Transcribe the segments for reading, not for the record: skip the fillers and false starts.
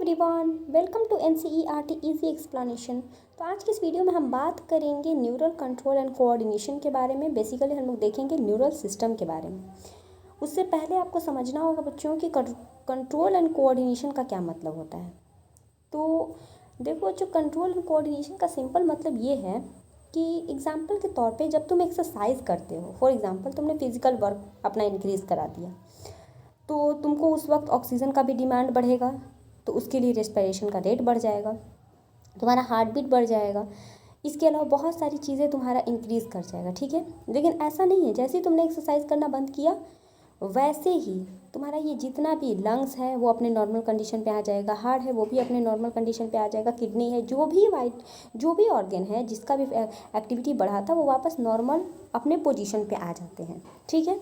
Everyone, welcome to NCERT easy explanation. तो आज की इस वीडियो में हम बात करेंगे न्यूरल कंट्रोल एंड कोऑर्डिनेशन के बारे में। बेसिकली हम लोग देखेंगे न्यूरल सिस्टम के बारे में। उससे पहले आपको समझना होगा बच्चों कि कंट्रोल एंड कोऑर्डिनेशन का क्या मतलब होता है। तो देखो बच्चों, कंट्रोल एंड कोऑर्डिनेशन का सिंपल मतलब ये है कि एग्जाम्पल के तौर पे जब तुम एक्सरसाइज करते हो, फॉर एग्जाम्पल तुमने फिजिकल वर्क अपना इंक्रीज़ करा दिया, तो तुमको उस वक्त ऑक्सीजन का भी डिमांड बढ़ेगा, तो उसके लिए रेस्पिरेशन का रेट बढ़ जाएगा, तुम्हारा हार्ट बीट बढ़ जाएगा। इसके अलावा बहुत सारी चीज़ें तुम्हारा इंक्रीज़ कर जाएगा, ठीक है। लेकिन ऐसा नहीं है, जैसे ही तुमने एक्सरसाइज करना बंद किया वैसे ही तुम्हारा ये जितना भी लंग्स है वो अपने नॉर्मल कंडीशन पे आ जाएगा, हार्ट है वो भी अपने नॉर्मल कंडीशन पे आ जाएगा, किडनी है, जो भी ऑर्गन है जिसका भी एक्टिविटी बढ़ाता वो वापस नॉर्मल अपने पोजीशन पे आ जाते हैं, ठीक है।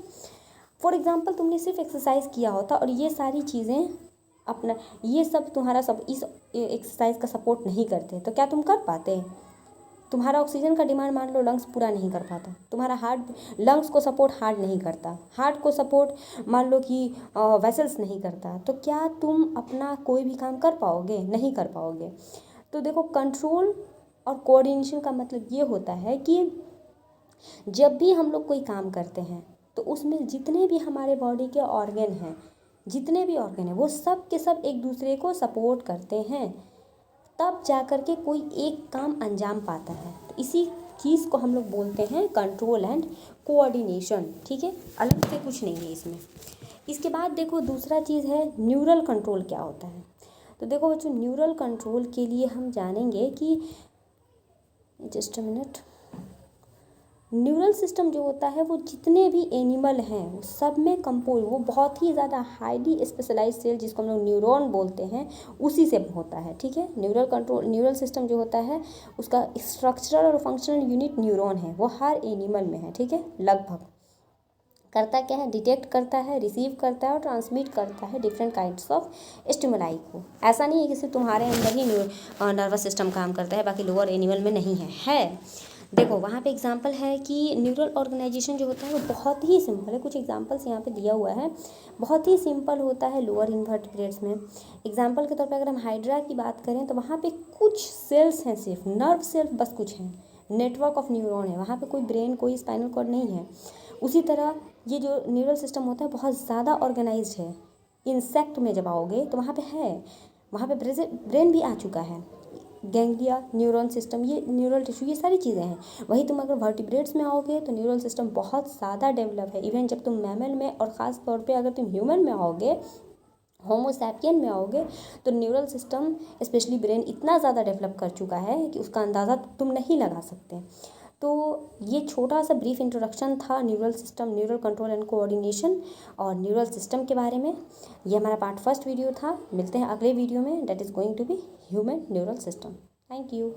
फॉर एग्जांपल तुमने सिर्फ एक्सरसाइज किया होता और ये सारी चीज़ें अपना ये सब तुम्हारा सब इस एक्सरसाइज का सपोर्ट नहीं करते, तो क्या तुम कर पाते? तुम्हारा ऑक्सीजन का डिमांड मान लो लंग्स पूरा नहीं कर पाता, तुम्हारा हार्ट लंग्स को सपोर्ट हार्ट नहीं करता, हार्ट को सपोर्ट मान लो कि वेसल्स नहीं करता, तो क्या तुम अपना कोई भी काम कर पाओगे? नहीं कर पाओगे। तो देखो, कंट्रोल और कोऑर्डिनेशन का मतलब ये होता है कि जब भी हम लोग कोई काम करते हैं तो उसमें जितने भी हमारे बॉडी के ऑर्गन हैं, वो सब के सब एक दूसरे को सपोर्ट करते हैं, तब जा कर के कोई एक काम अंजाम पाता है। तो इसी चीज़ को हम लोग बोलते हैं कंट्रोल एंड कोऑर्डिनेशन, ठीक है। अलग से कुछ नहीं है इसमें। इसके बाद देखो, दूसरा चीज़ है न्यूरल कंट्रोल क्या होता है। तो देखो बच्चों, न्यूरल कंट्रोल के लिए हम जानेंगे कि just a minute, neural system जो होता है वो जितने भी एनिमल हैं वो सब में कंपोज, वो बहुत ही ज़्यादा हाईली स्पेशलाइज सेल जिसको हम लोग न्यूरॉन बोलते हैं उसी से होता है, ठीक है। न्यूरल सिस्टम जो होता है उसका स्ट्रक्चरल और फंक्शनल यूनिट न्यूरॉन है, वो हर एनिमल में है, ठीक है। लगभग करता क्या है, डिटेक्ट करता है, रिसीव करता है और ट्रांसमिट करता है डिफरेंट काइंड्स ऑफ स्टिमुलाई को। ऐसा नहीं है कि सिर्फ तुम्हारे अंदर ही नर्वस सिस्टम काम करता है, बाकी लोअर एनिमल में नहीं है। देखो वहाँ पे एग्जांपल है कि न्यूरल ऑर्गेनाइजेशन जो होता है वो बहुत ही सिंपल है। कुछ एग्जांपल्स यहाँ पे दिया हुआ है, बहुत ही सिंपल होता है लोअर इन्वर्टिब्रेट्स में। एग्जांपल के तौर पे अगर हम हाइड्रा की बात करें तो वहाँ पे कुछ सेल्स हैं, सिर्फ नर्व सेल्स बस कुछ हैं, नेटवर्क ऑफ न्यूरॉन है, वहाँ पे कोई ब्रेन कोई स्पाइनल कॉर्ड नहीं है। उसी तरह ये जो न्यूरल सिस्टम होता है बहुत ज़्यादा ऑर्गेनाइज्ड है। इंसेक्ट में जब आओगे तो वहाँ पे है, वहाँ पे ब्रेन भी आ चुका है, गैंग्लिया, न्यूरॉन सिस्टम, ये न्यूरल टिश्यू, ये सारी चीज़ें हैं। वही तुम अगर वर्टिब्रेट्स में आओगे तो न्यूरल सिस्टम बहुत ज़्यादा डेवलप है। इवन जब तुम मैमल में और ख़ास तौर पे अगर तुम ह्यूमन में आओगे, होमो सैपियन में आओगे, तो न्यूरल सिस्टम स्पेशली ब्रेन इतना ज़्यादा डेवलप कर चुका है कि उसका अंदाज़ा तुम नहीं लगा सकते। तो ये छोटा सा ब्रीफ इंट्रोडक्शन था neural system, neural control and coordination और न्यूरल सिस्टम के बारे में। ये हमारा पार्ट फर्स्ट वीडियो था। मिलते हैं अगले वीडियो में, that is going to be human neural system. Thank you.